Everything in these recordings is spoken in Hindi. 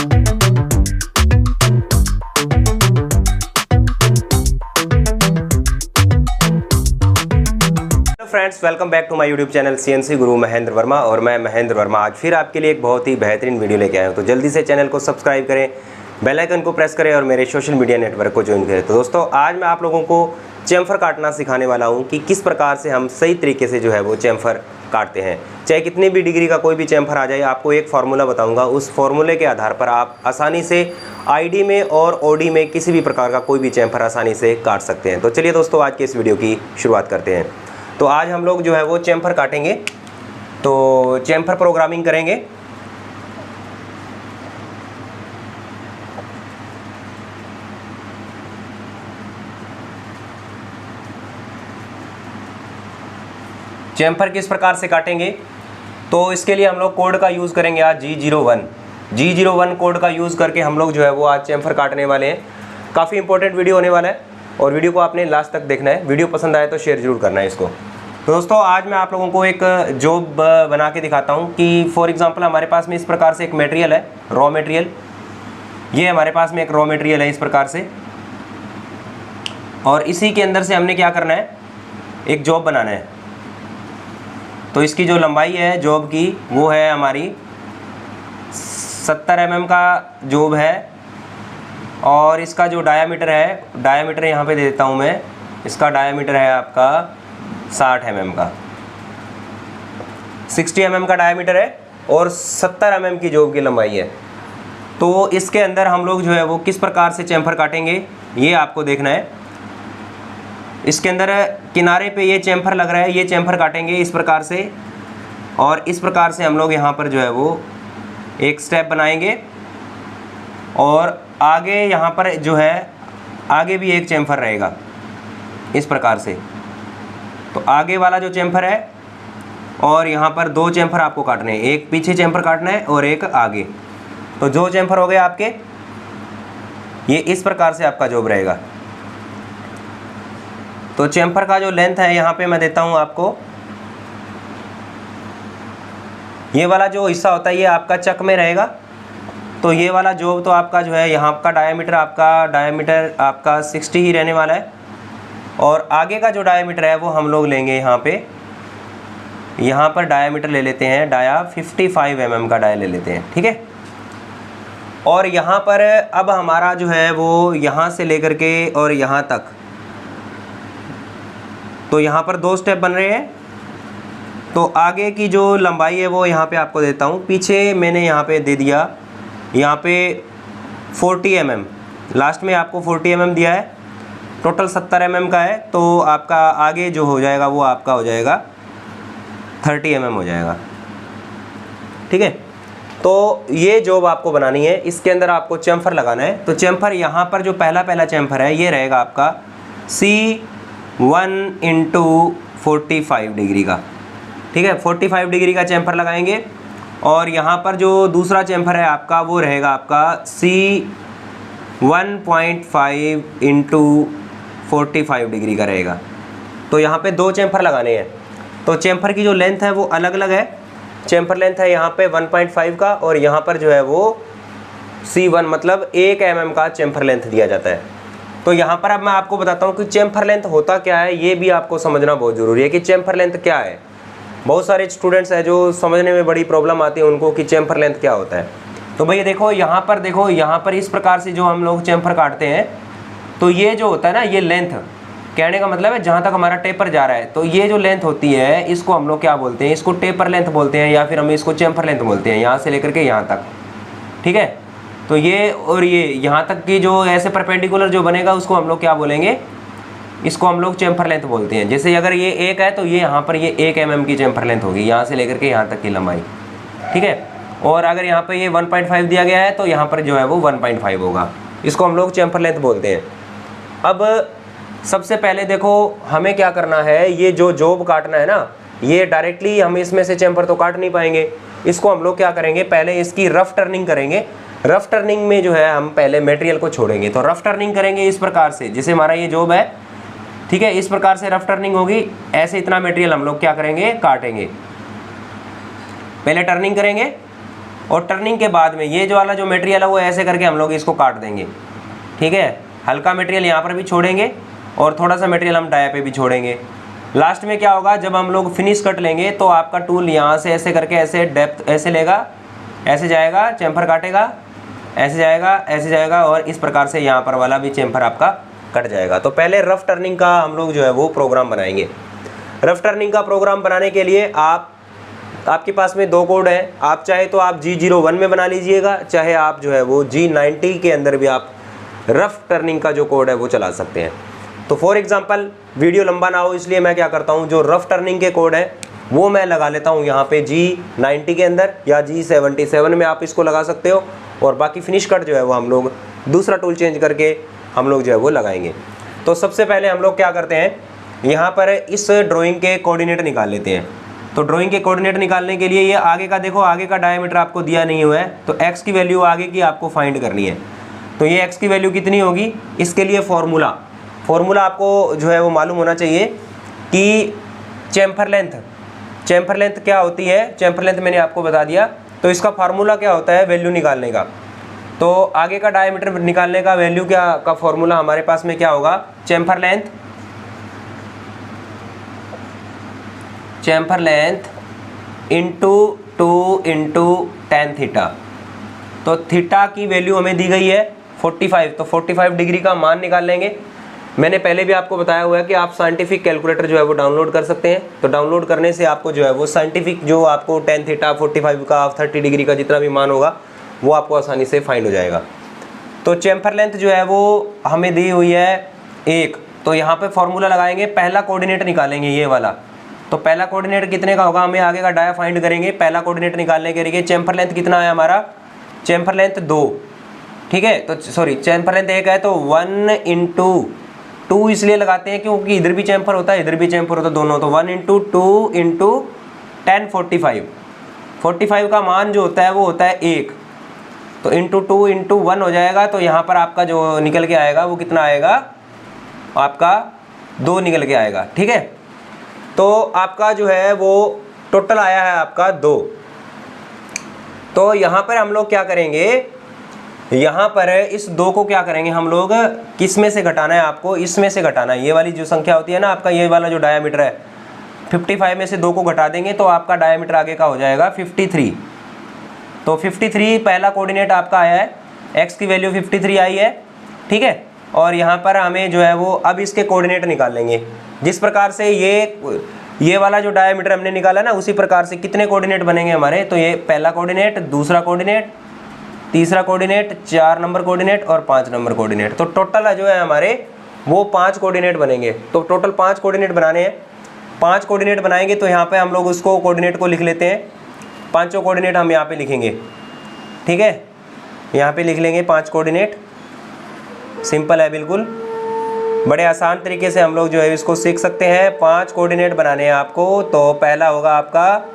Friends, welcome back to my YouTube channel CNC Guru Mahendra Verma. और मैं महेंद्र वर्मा आज फिर आपके लिए एक बहुत ही बेहतरीन वीडियो लेके आया हूँ। तो जल्दी से चैनल को सब्सक्राइब करें, बेल आइकन को प्रेस करें और मेरे सोशल मीडिया नेटवर्क को ज्वाइन करें। तो दोस्तों, आज मैं आप लोगों को चैम्फर काटना सिखाने वाला हूँ कि किस प्रकार से हम सही तरीके से जो है वो चैम्फर काटते हैं। चाहे कितनी भी डिग्री का कोई भी चैम्फर आ जाए, आपको एक फार्मूला बताऊंगा। उस फार्मूले के आधार पर आप आसानी से आईडी में और ओडी में किसी भी प्रकार का कोई भी चैम्फर आसानी से काट सकते हैं। तो चलिए दोस्तों, आज के इस वीडियो की शुरुआत करते हैं। तो आज हम लोग जो है वो चैम्फर काटेंगे, तो चैम्फर प्रोग्रामिंग करेंगे। चैम्फर किस प्रकार से काटेंगे, तो इसके लिए हम लोग कोड का यूज़ करेंगे आज G01 कोड का यूज़ करके हम लोग जो है वो आज चैम्फर काटने वाले हैं। काफ़ी इंपॉर्टेंट वीडियो होने वाला है और वीडियो को आपने लास्ट तक देखना है। वीडियो पसंद आए तो शेयर जरूर करना है इसको। तो दोस्तों, आज मैं आप लोगों को एक जॉब बना के दिखाता हूँ कि फॉर एग्जांपल हमारे पास में इस प्रकार से एक मटेरियल है, रॉ मटेरियल। ये हमारे पास में एक रॉ मटेरियल है इस प्रकार से, और इसी के अंदर से हमने क्या करना है, एक जॉब बनाना है। तो इसकी जो लंबाई है जॉब की वो है हमारी 70 mm का जॉब है, और इसका जो डायामीटर है, डायामीटर यहाँ पे दे देता हूँ मैं। इसका डायामीटर है आपका 60 mm का, 60 mm का डायामीटर है और 70 mm की जॉब की लंबाई है। तो इसके अंदर हम लोग जो है वो किस प्रकार से चैम्फर काटेंगे ये आपको देखना है। इसके अंदर किनारे पे ये चैम्फर लग रहा है, ये चैम्फर काटेंगे इस प्रकार से, और इस प्रकार से हम लोग यहाँ पर जो है वो एक स्टेप बनाएंगे, और आगे यहाँ पर जो है आगे भी एक चैम्फर रहेगा इस प्रकार से। तो आगे वाला जो चैम्फर है, और यहाँ पर दो चैम्फर आपको काटने हैं, एक पीछे चैम्फर काटना है और एक आगे। तो जो चैम्फर हो गए आपके, ये इस प्रकार से आपका जॉब रहेगा। तो चैम्फर का जो लेंथ है यहाँ पे मैं देता हूँ आपको। ये वाला जो हिस्सा होता है ये आपका चक में रहेगा। तो ये वाला जॉब तो आपका जो है यहाँ का डायामीटर आपका 60 ही रहने वाला है, और आगे का जो डायामीटर है वो हम लोग लेंगे यहाँ पर डायामीटर ले लेते हैं, डाया 55 mm का डाया ले लेते हैं, ठीक है। और यहाँ पर अब हमारा जो है वो यहाँ से लेकर के और यहाँ तक, तो यहाँ पर दो स्टेप बन रहे हैं। तो आगे की जो लंबाई है वो यहाँ पे आपको देता हूँ, पीछे मैंने यहाँ पे दे दिया, यहाँ पे 40 mm, लास्ट में आपको 40 mm दिया है। टोटल 70 mm का है, तो आपका आगे जो हो जाएगा वो आपका हो जाएगा 30 mm हो जाएगा, ठीक है। तो ये जॉब आपको बनानी है, इसके अंदर आपको चैम्फर लगाना है। तो चैम्फर यहाँ पर जो पहला चैम्फर है ये रहेगा आपका C1 × 45 डिग्री का, ठीक है। 45 डिग्री का चैम्फर लगाएंगे, और यहाँ पर जो दूसरा चैम्फर है आपका वो रहेगा आपका C1.5 × 45 डिग्री का रहेगा। तो यहाँ पे दो चैम्फर लगाने हैं। तो चैम्फर की जो लेंथ है वो अलग अलग है। चैम्फर लेंथ है यहाँ पे 1.5 का, और यहाँ पर जो है वो C1 मतलब 1 mm का चैम्फर लेंथ दिया जाता है। तो यहाँ पर अब मैं आपको बताता हूँ कि चैम्फर लेंथ होता क्या है, ये भी आपको समझना बहुत ज़रूरी है कि चैम्फर लेंथ क्या है। बहुत सारे स्टूडेंट्स हैं जो समझने में बड़ी प्रॉब्लम आती है उनको कि चैम्फर लेंथ क्या होता है। तो भैया देखो यहाँ पर इस प्रकार से जो हम लोग चैम्फर काटते हैं, तो ये जो होता है ना, ये लेंथ, कहने का मतलब है जहाँ तक हमारा टेपर जा रहा है, तो ये जो लेंथ होती है इसको हम लोग क्या बोलते हैं, इसको टेपर लेंथ बोलते हैं, या फिर हम इसको चैम्फर लेंथ बोलते हैं, यहाँ से लेकर के यहाँ तक, ठीक है। तो ये और ये यहाँ तक की जो ऐसे परपेंडिकुलर जो बनेगा उसको हम लोग क्या बोलेंगे, इसको हम लोग चैम्फर लेंथ बोलते हैं। जैसे अगर ये 1 है तो ये यहाँ पर ये 1 mm की चैम्फर लेंथ होगी, यहाँ से लेकर के यहाँ तक की लंबाई, ठीक है। और अगर यहाँ पर ये 1.5 दिया गया है तो यहाँ पर जो है वो 1.5 होगा, इसको हम लोग चैम्फर लेंथ बोलते हैं। अब सबसे पहले देखो हमें क्या करना है, ये जो जॉब काटना है ना, ये डायरेक्टली हम इसमें से चैम्फर तो काट नहीं पाएंगे। इसको हम लोग क्या करेंगे, पहले इसकी रफ टर्निंग करेंगे। रफ टर्निंग में जो है हम पहले मटेरियल को छोड़ेंगे। तो रफ टर्निंग करेंगे इस प्रकार से, जैसे हमारा ये जॉब है, ठीक है, इस प्रकार से रफ टर्निंग होगी। ऐसे इतना मटेरियल हम लोग क्या करेंगे, काटेंगे। पहले टर्निंग करेंगे और टर्निंग के बाद में ये जो वाला जो मटेरियल है वो ऐसे करके हम लोग इसको काट देंगे, ठीक है। हल्का मटेरियल यहाँ पर भी छोड़ेंगे और थोड़ा सा मटेरियल हम डाया पे भी छोड़ेंगे। लास्ट में क्या होगा, जब हम लोग फिनिश कट लेंगे तो आपका टूल यहाँ से ऐसे करके ऐसे डेप्थ ऐसे लेगा, ऐसे जाएगा, चैम्फर काटेगा, ऐसे जाएगा, ऐसे जाएगा, और इस प्रकार से यहाँ पर वाला भी चैम्फर आपका कट जाएगा। तो पहले रफ टर्निंग का हम लोग जो है वो प्रोग्राम बनाएंगे। रफ टर्निंग का प्रोग्राम बनाने के लिए आपके पास में दो कोड हैं। आप चाहे तो आप G01 में बना लीजिएगा, चाहे आप जो है वो G90 के अंदर भी आप रफ टर्निंग का जो कोड है वो चला सकते हैं। तो फॉर एग्जांपल वीडियो लंबा ना हो इसलिए मैं क्या करता हूँ, जो रफ टर्निंग के कोड है वो मैं लगा लेता हूँ यहाँ पे G90 के अंदर, या G77 में आप इसको लगा सकते हो, और बाकी फिनिश कट जो है वो हम लोग दूसरा टूल चेंज करके हम लोग जो है वो लगाएंगे। तो सबसे पहले हम लोग क्या करते हैं, यहाँ पर इस ड्राइंग के कोऑर्डिनेट निकाल लेते हैं। तो ड्राइंग के कोऑर्डिनेट निकालने के लिए ये आगे का देखो, आगे का डायमीटर आपको दिया नहीं हुआ है, तो x की वैल्यू आगे की आपको फाइंड करनी है। तो ये x की वैल्यू कितनी होगी, इसके लिए फॉर्मूला आपको जो है वो मालूम होना चाहिए कि चैम्फर लेंथ क्या होती है। चैम्फर लेंथ मैंने आपको बता दिया। तो इसका फार्मूला क्या होता है वैल्यू निकालने का। तो आगे का डायमीटर निकालने का वैल्यू का फॉर्मूला हमारे पास में क्या होगा, chamfer length into 2 into tan theta. तो थीटा की वैल्यू हमें दी गई है 45, तो 45 डिग्री का मान निकाल लेंगे। मैंने पहले भी आपको बताया हुआ है कि आप साइंटिफिक कैलकुलेटर जो है वो डाउनलोड कर सकते हैं। तो डाउनलोड करने से आपको जो है वो साइंटिफिक जो आपको tan थीटा 45 का 30 डिग्री का जितना भी मान होगा वो आपको आसानी से फाइंड हो जाएगा। तो चैम्फर लेंथ जो है वो हमें दी हुई है 1। तो यहाँ पे फॉर्मूला लगाएंगे, पहला कोऑर्डिनेट निकालेंगे ये वाला। तो पहला कोऑर्डिनेट कितने का होगा, हमें आगे का डाया फाइंड करेंगे। पहला कोऑर्डिनेट निकालने के लिए चैम्फर लेंथ कितना है हमारा, चैम्फर लेंथ 2, ठीक है। तो सॉरी चैम्फर लेंथ 1 है, तो 1 इंटू 2 इसलिए लगाते हैं क्योंकि इधर भी चैम्फर होता है इधर भी चैम्फर होता है दोनों। तो 1 इंटू 2 इंटू 10 45 का मान जो होता है वो होता है 1। तो इंटू 2 इंटू 1 हो जाएगा। तो यहाँ पर आपका जो निकल के आएगा वो कितना आएगा, आपका 2 निकल के आएगा, ठीक है। तो आपका जो है वो टोटल आया है आपका 2। तो यहाँ पर हम लोग क्या करेंगे, यहाँ पर इस 2 को क्या करेंगे हम लोग, किस में से घटाना है आपको, इसमें से घटाना है। ये वाली जो संख्या होती है ना आपका, ये वाला जो डायमीटर है 55 में से 2 को घटा देंगे तो आपका डायमीटर आगे का हो जाएगा 53। तो 53 पहला कोऑर्डिनेट आपका आया है, x की वैल्यू 53 आई है, ठीक है। और यहाँ पर हमें जो है वो अब इसके कोऑर्डिनेट निकाल लेंगे। जिस प्रकार से ये वाला जो डायमीटर हमने निकाला ना उसी प्रकार से कितने कोऑर्डिनेट बनेंगे हमारे। तो ये पहला कोऑर्डिनेट, दूसरा कोऑर्डिनेट, तीसरा कोऑर्डिनेट, 4 नंबर कोऑर्डिनेट और 5 नंबर कोऑर्डिनेट। तो टोटल जो है हमारे वो 5 कोऑर्डिनेट बनेंगे। तो टोटल 5 कोऑर्डिनेट बनाने हैं। 5 कोऑर्डिनेट बनाएंगे तो यहाँ पे हम लोग उसको कोऑर्डिनेट को लिख लेते हैं। पांचों कोऑर्डिनेट हम यहाँ पे लिखेंगे, ठीक है। यहाँ पे लिख लेंगे 5 कोऑर्डिनेट, सिंपल है बिल्कुल, बड़े आसान तरीके से हम लोग जो है इसको सीख सकते हैं। 5 कोऑर्डिनेट बनाने हैं आपको। तो पहला होगा आपका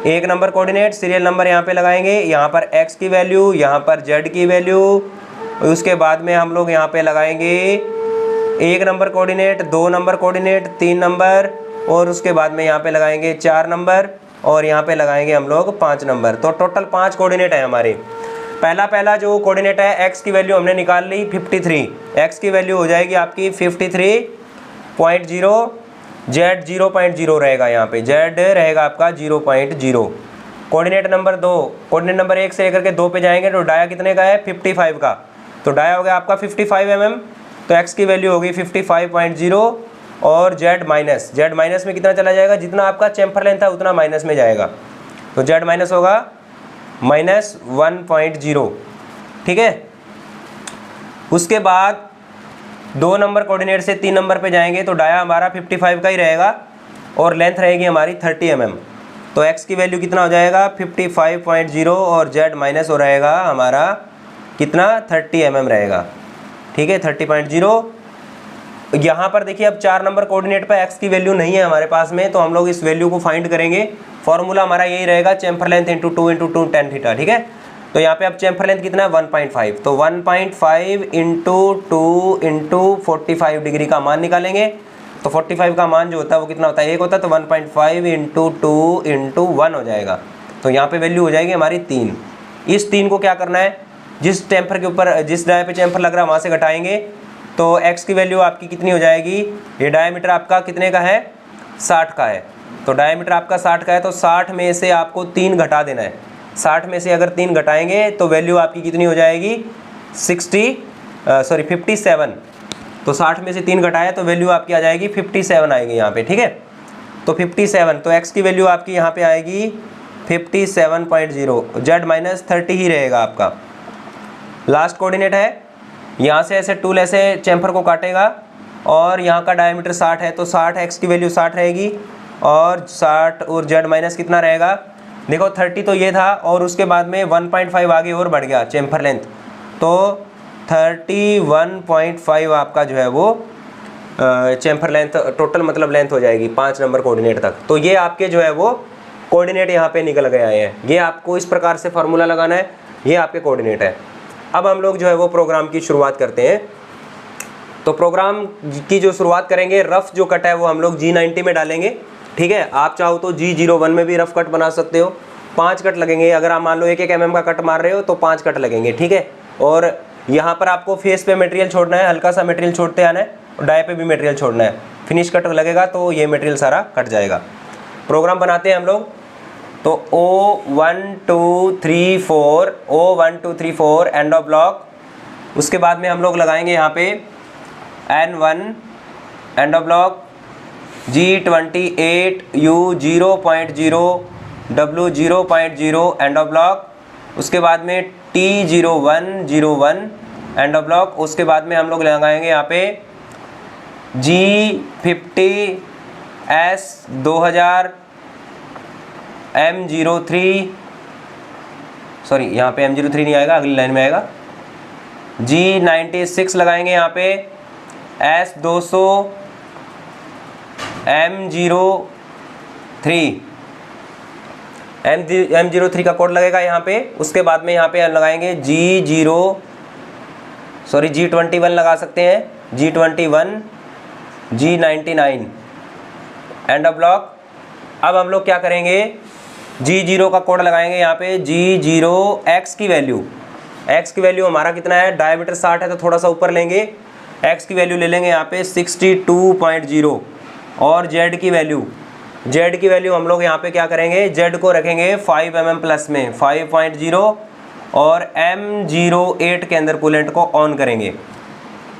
1 नंबर कोऑर्डिनेट, सीरियल नंबर यहाँ पे लगाएंगे, यहाँ पर x की वैल्यू, यहाँ पर z की वैल्यू। उसके बाद में हम लोग यहाँ पे लगाएंगे 1 number coordinate, 2 number coordinate, 3 number, और उसके बाद में यहाँ पे लगाएंगे 4 नंबर, और यहाँ पे लगाएंगे हम लोग 5 नंबर। तो टोटल 5 कोऑर्डिनेट है हमारे। पहला जो कोऑर्डिनेट है x की वैल्यू हमने निकाल ली 53, x की वैल्यू हो जाएगी आपकी 53.0, z 0.0 रहेगा, यहाँ पे z रहेगा आपका 0.0। कोऑर्डिनेट नंबर 2, कोऑर्डिनेट नंबर 1 से लेकर के 2 पे जाएंगे तो डाया कितने का है 55 का। तो डाया हो गया आपका 55 mm। तो x की वैल्यू होगी 55.0 और z माइनस में कितना चला जाएगा, जितना आपका चैम्फर लेंथ है उतना माइनस में जाएगा। तो z माइनस होगा -1.0, ठीक है। उसके बाद 2 नंबर कोऑर्डिनेट से 3 नंबर पे जाएंगे तो डाया हमारा 55 का ही रहेगा और लेंथ रहेगी हमारी 30 mm। तो x की वैल्यू कितना हो जाएगा 55.0 और z माइनस हो रहेगा हमारा कितना 30 mm रहेगा, ठीक है 30.0। यहाँ पर देखिए अब 4 नंबर कोऑर्डिनेट पर x की वैल्यू नहीं है हमारे पास में, तो हम लोग इस वैल्यू को फाइंड करेंगे। फॉर्मूला हमारा यही रहेगा chamfer length into 2 into 2 tan theta, ठीक है। तो यहाँ पे अब चैम्फर लेंथ कितना है 1.5, तो 1.5 इंटू 2 इंटू 45 डिग्री का मान निकालेंगे। तो 45 का मान जो होता है वो कितना होता है 1 होता है, तो 1.5 इंटू 2 इंटू 1 हो जाएगा। तो यहाँ पे वैल्यू हो जाएगी हमारी 3, इस 3 को क्या करना है, जिस टेम्पर के ऊपर, जिस डाया पे चैम्फर लग रहा है वहाँ से घटाएंगे तो x की वैल्यू आपकी कितनी हो जाएगी, ये डायमीटर आपका कितने का है, 60 का है। तो डायमीटर आपका 60 का है तो 60 में से आपको 3 घटा देना है। 60 में से अगर 3 घटाएंगे तो वैल्यू आपकी कितनी हो जाएगी, 57। तो 60 में से 3 घटाया तो वैल्यू आपकी आ जाएगी 57 आएगी यहाँ पे, ठीक है। तो 57, तो x की वैल्यू आपकी यहाँ पे आएगी 57.0, z माइनस 30 ही रहेगा आपका। लास्ट कोऑर्डिनेट है, यहाँ से ऐसे टूल ऐसे चैम्फर को काटेगा और यहाँ का डायमीटर 60 है तो 60, x की वैल्यू 60 रहेगी और 60 और z माइनस कितना रहेगा, देखो 30 तो ये था और उसके बाद में 1.5 आगे और बढ़ गया चैम्फर लेंथ, तो 31.5 आपका जो है वो चैम्फर लेंथ टोटल मतलब लेंथ हो जाएगी 5 नंबर कोऑर्डिनेट तक। तो ये आपके जो है वो कोऑर्डिनेट यहाँ पे निकल गए आए हैं। ये आपको इस प्रकार से फार्मूला लगाना है, ये आपके कोऑर्डिनेट है। अब हम लोग जो है वो प्रोग्राम की शुरुआत करते हैं। तो प्रोग्राम की जो शुरुआत करेंगे, रफ जो कट है वो हम लोग G90 में डालेंगे, ठीक है। आप चाहो तो G01 में भी रफ कट बना सकते हो। 5 कट लगेंगे, अगर आप मान लो 1-1 mm का कट मार रहे हो तो 5 कट लगेंगे, ठीक है। और यहाँ पर आपको फेस पे मटेरियल छोड़ना है, हल्का सा मटेरियल छोड़ते आना है और डाई पे भी मटेरियल छोड़ना है। फिनिश कट लगेगा तो ये मटेरियल सारा कट जाएगा। प्रोग्राम बनाते हैं हम लोग। तो O1 2 3 4 O1 2 3 4 end of block. उसके बाद में हम लोग लगाएंगे यहाँ पे N1 end of block, G28 U 0.0 W 0.0 end of block. उसके बाद में T01 एंड ऑफ ब्लॉक। उसके बाद में हम लोग लगाएंगे यहाँ पे G50 S 2000 M03, सॉरी यहाँ पे M03 नहीं आएगा, अगली लाइन में आएगा। G96 लगाएंगे यहाँ पे S200 M03 का कोड लगेगा यहाँ पे। उसके बाद में यहाँ पे लगाएंगे G21 लगा सकते हैं, G21 G99 end of block. अब हम लोग क्या करेंगे, G0 का कोड लगाएंगे यहाँ पे, G0 x की वैल्यू हमारा कितना है, डायमीटर 60 है तो थोड़ा सा ऊपर लेंगे, x की वैल्यू ले लेंगे यहाँ पे 62.0 और z की वैल्यू हम लोग यहाँ पे क्या करेंगे, z को रखेंगे 5 mm प्लस में 5.0 और M08 के अंदर कूलेंट को ऑन करेंगे।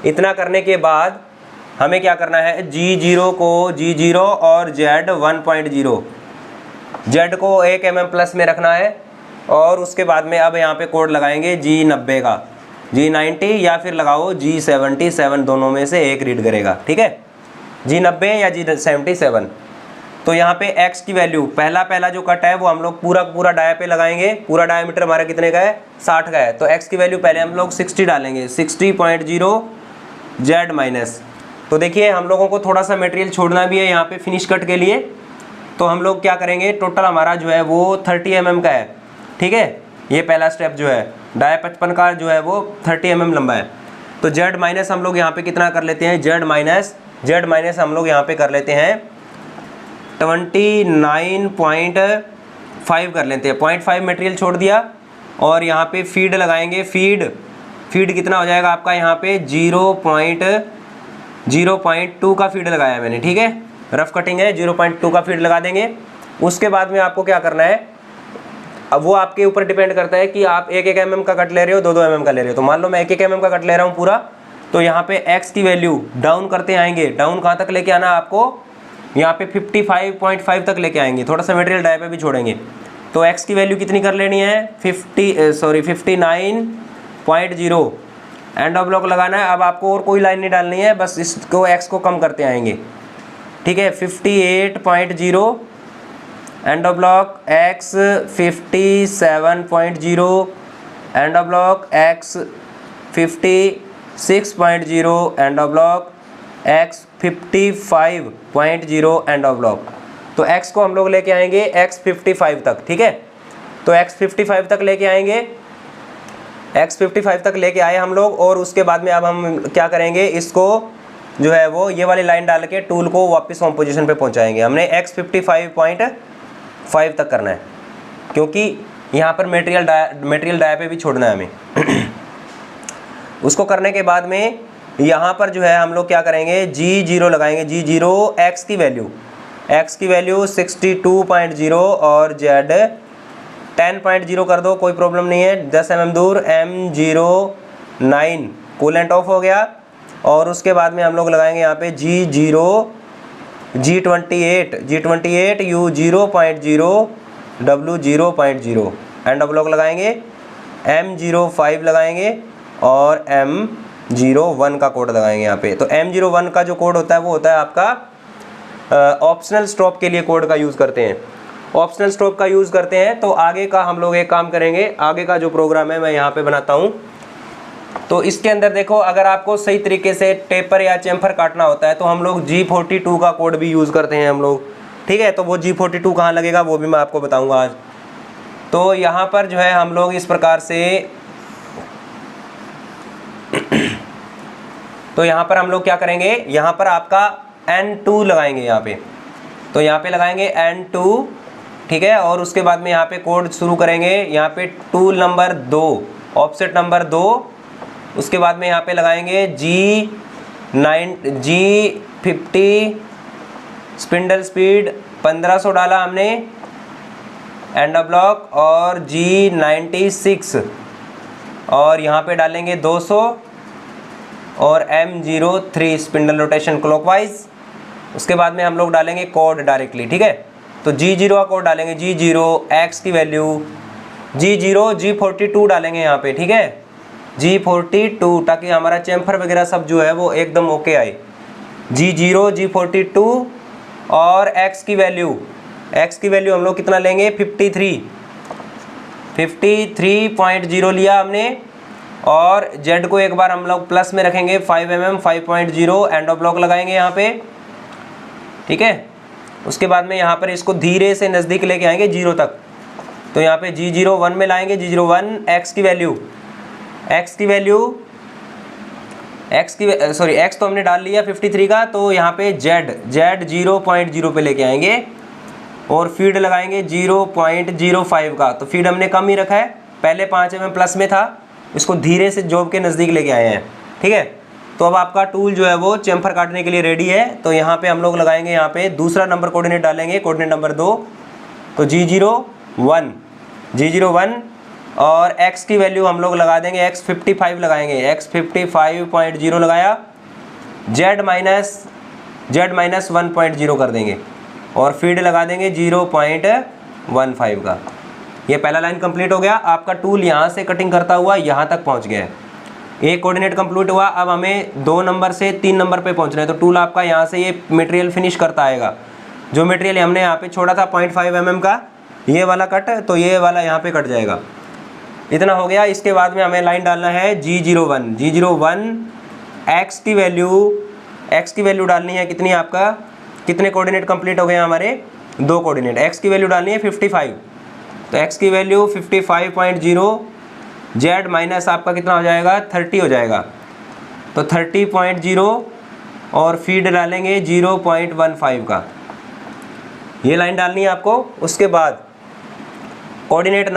इतना करने के बाद हमें क्या करना है, G0 और Z 1.0, Z को 1 mm प्लस में रखना है और उसके बाद में अब यहाँ पे कोड लगाएंगे G90 का, G90 या फिर लगाओ G77, दोनों में से एक रीड करेगा, ठीक है, G90 या G77। तो यहाँ पे x की वैल्यू पहला जो कट है वो हम लोग पूरा डाया पे लगाएंगे। पूरा डायमीटर हमारा कितने का है, 60 का है, तो x की वैल्यू पहले हम लोग 60 डालेंगे, 60.0 Z माइनस। तो देखिए हम लोगों को थोड़ा सा मटेरियल छोड़ना भी है यहाँ पे फिनिश कट के लिए, तो हम लोग क्या करेंगे, टोटल हमारा जो है वो 30 mm का है, ठीक है। ये पहला स्टेप जो है डाया 55 का जो है वो 30 mm लंबा है। तो Z माइनस हम लोग यहाँ पे कितना कर लेते हैं, Z माइनस हम लोग यहाँ पे कर लेते हैं 29.5 कर लेते हैं, 0.5 मटेरियल छोड़ दिया और यहाँ पे फीड लगाएंगे। फीड कितना हो जाएगा आपका, यहाँ पे 0.2 का फीड लगाया मैंने, ठीक है, रफ कटिंग है, 0.2 का फीड लगा देंगे। उसके बाद में आपको क्या करना है, अब वो आपके ऊपर डिपेंड करता है कि आप 1-1 mm का कट ले रहे हो, 2-2 mm का ले रहे हो। तो मान लो मैं 1-1 mm का कट ले रहा हूँ पूरा, तो यहाँ पे x की वैल्यू डाउन करते आएंगे। डाउन कहाँ तक लेके आना आपको, यहाँ पे 55.5 तक लेके आएंगे, थोड़ा सा मटेरियल डाई पे भी छोड़ेंगे। तो x की वैल्यू कितनी कर लेनी है, 59.0 एंड ऑफ ब्लॉक लगाना है। अब आपको और कोई लाइन नहीं डालनी है, बस इसको x को कम करते आएंगे, ठीक है। 58.0 end of block x 57.0 end of block x 56.0 end of block x 55.0 end of block. तो x को हम लोग लेके आएंगे x 55 तक, ठीक है। तो x 55 तक लेके आएंगे, x 55 तक लेके आए हम लोग। और उसके बाद में अब हम क्या करेंगे, इसको जो है वो ये वाली लाइन डाल के टूल को वापस होम पोजीशन पे पहुंचाएंगे। हमने x 55.5 तक करना है, क्योंकि यहाँ पर मटेरियल डाया पे भी छोड़ना है हमें। उसको करने के बाद में यहाँ पर जो है हम लोग क्या करेंगे, G0 लगाएंगे। G0 x की वैल्यू 62.0 और Z 10.0 कर दो, कोई प्रॉब्लम नहीं है। 10 mm दूर M09 कूलेंट ऑफ हो गया। और उसके बाद में हम लोग लगाएंगे यहाँ पे G28 U0.0 W0.0 and block लगाएंगे। M05 लगाएंगे और M01 का कोड लगाएंगे यहाँ पे। तो M01 का जो कोड होता है वो होता है आपका ऑप्शनल स्टॉप के लिए कोड का यूज़ करते हैं, ऑप्शनल स्टॉप का यूज़ करते हैं। तो आगे का हम लोग एक काम करेंगे, आगे का जो प्रोग्राम है मैं यहाँ पे बनाता हूँ। तो इसके अंदर देखो, अगर आपको सही तरीके से टेपर या चैम्फर काटना होता है तो हम लोग G42 का कोड भी यूज़ करते हैं हम लोग, ठीक है। तो वो G42 कहाँ लगेगा वो भी मैं आपको बताऊँगा आज। तो यहाँ पर जो है हम लोग इस प्रकार से तो यहाँ पर हम लोग क्या करेंगे, यहाँ पर आपका N2 लगाएंगे यहाँ पे। तो यहाँ पे लगाएंगे N2, ठीक है। और उसके बाद में यहाँ पे कोड शुरू करेंगे। यहाँ पे टूल नंबर 2, ऑफसेट नंबर 2। उसके बाद में यहाँ पे लगाएंगे G50 स्पिंडल स्पीड 1500 डाला हमने एंड ब्लॉक, और G96 और यहाँ पे डालेंगे 200 और M03 स्पिंडल रोटेशन क्लॉकवाइज। उसके बाद में हम लोग डालेंगे कोड डायरेक्टली, ठीक है। तो G0 का कोड डालेंगे, G0 x की वैल्यू G42 डालेंगे यहाँ पे, ठीक है। G42 ताकि हमारा चैम्फर वगैरह सब जो है वो एकदम ओके आए। G0 G42 और x की वैल्यू हम लोग कितना लेंगे, 53.0 लिया हमने। और Z को एक बार हम लोग प्लस में रखेंगे 5 mm 5.0 एंड ऑफ ब्लॉक लगाएंगे यहाँ पे, ठीक है। उसके बाद में यहाँ पर इसको धीरे से नज़दीक लेके आएंगे 0 तक। तो यहाँ पे G01 में लाएंगे, G01 x की वैल्यू x तो हमने डाल लिया 53 का। तो यहाँ पे Z 0.0 पे लेके आएंगे और फीड लगाएंगे 0.05 का। तो फीड हमने कम ही रखा है, पहले 5 mm प्लस में था, इसको धीरे से जॉब के नज़दीक लेके आए हैं, ठीक है। तो अब आपका टूल जो है वो चैम्फर काटने के लिए रेडी है। तो यहाँ पे हम लोग लगाएंगे, यहाँ पे दूसरा नंबर कोऑर्डिनेट डालेंगे, कोऑर्डिनेट नंबर 2। तो G01 और x की वैल्यू हम लोग लगा देंगे, x55 लगाएंगे, x55.0 लगाया। Z माइनस 1.0 कर देंगे और फीड लगा देंगे 0.15 का। ये पहला लाइन कंप्लीट हो गया। आपका टूल यहाँ से कटिंग करता हुआ यहाँ तक पहुँच गया है। एक कोऑर्डिनेट कंप्लीट हुआ। अब हमें 2 नंबर से 3 नंबर पे पहुँचना है। तो टूल आपका यहाँ से ये मटेरियल फिनिश करता आएगा। जो मटेरियल हमने यहाँ पे छोड़ा था 0.5 mm का, ये वाला कट, तो ये वाला यहाँ पे कट जाएगा। इतना हो गया। इसके बाद में हमें लाइन डालना है G01 x की वैल्यू डालनी है। कितनी आपका, कितने कोऑर्डिनेट कंप्लीट हो गए हमारे, 2 कोऑर्डिनेट। x की वैल्यू डालनी है 55। तो x की वैल्यू 55.0, Z माइनस आपका कितना हो जाएगा, 30 हो जाएगा। तो 30.0 और फीड डालेंगे 0.15 का। ये लाइन डालनी है आपको। उसके बाद कोऑर्डिनेट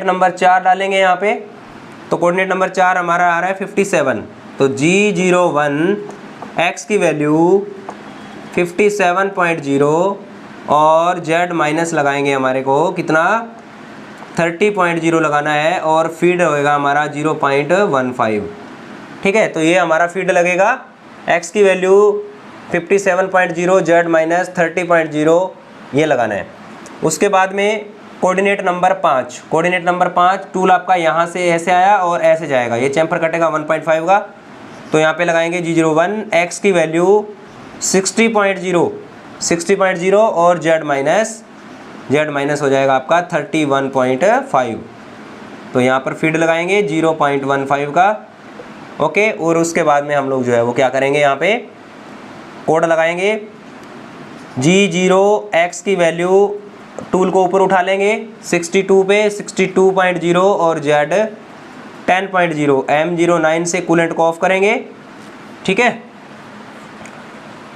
नंबर 4 डालेंगे यहाँ पे। तो कोऑर्डिनेट नंबर 4 हमारा आ रहा है 57। तो G01 x की वैल्यू 57.0 और Z माइनस लगाएंगे हमारे को कितना, 30.0 लगाना है और फीड होएगा हमारा 0.15, ठीक है। तो ये हमारा फीड लगेगा। x की वैल्यू 57.0, Z माइनस 30.0 ये लगाना है। उसके बाद में कोऑर्डिनेट नंबर 5 टूल आपका यहाँ से ऐसे आया और ऐसे जाएगा। ये चैम्फर कटेगा 1.5 का। तो यहाँ पे लगाएंगे G01 x की वैल्यू 60.0 और Z माइनस हो जाएगा आपका 31.5। तो यहाँ पर फीड लगाएंगे 0.15 का, ओके। और उसके बाद में हम लोग जो है वो क्या करेंगे, यहाँ पे कोड लगाएंगे। G0 x की वैल्यू टूल को ऊपर उठा लेंगे 62 पे, 62.0 और Z 10.0। M09 से कूलेंट को ऑफ करेंगे, ठीक है।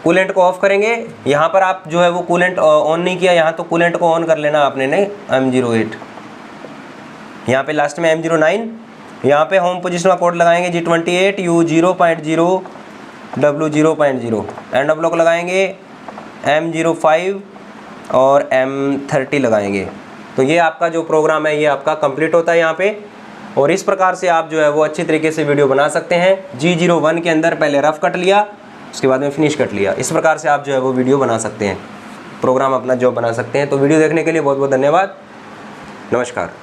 कूलेंट को ऑफ करेंगे। यहाँ पर आप जो है वो कूलेंट ऑन नहीं किया, यहाँ तो कूलेंट को ऑन कर लेना आपने ने, M08 यहाँ पे लास्ट में M09, यहाँ पे होम पोजीशन का कोड लगाएंगे G28 U0.0 W0.0, end of block लगाएंगे M05 और M30 लगाएंगे। तो ये आपका जो प्रोग्राम है ये आपका कंप्लीट होता है यहाँ पे। और इस प्रकार से आप जो है वो अच्छी तरीके से वीडियो बना सकते हैं। G01 के अंदर पहले रफ कट लिया, उसके बाद में फिनिश कट लिया। इस प्रकार से आप जो है वो वीडियो बना सकते हैं, प्रोग्राम अपना जॉब बना सकते हैं। तो वीडियो देखने के लिए बहुत बहुत धन्यवाद। नमस्कार।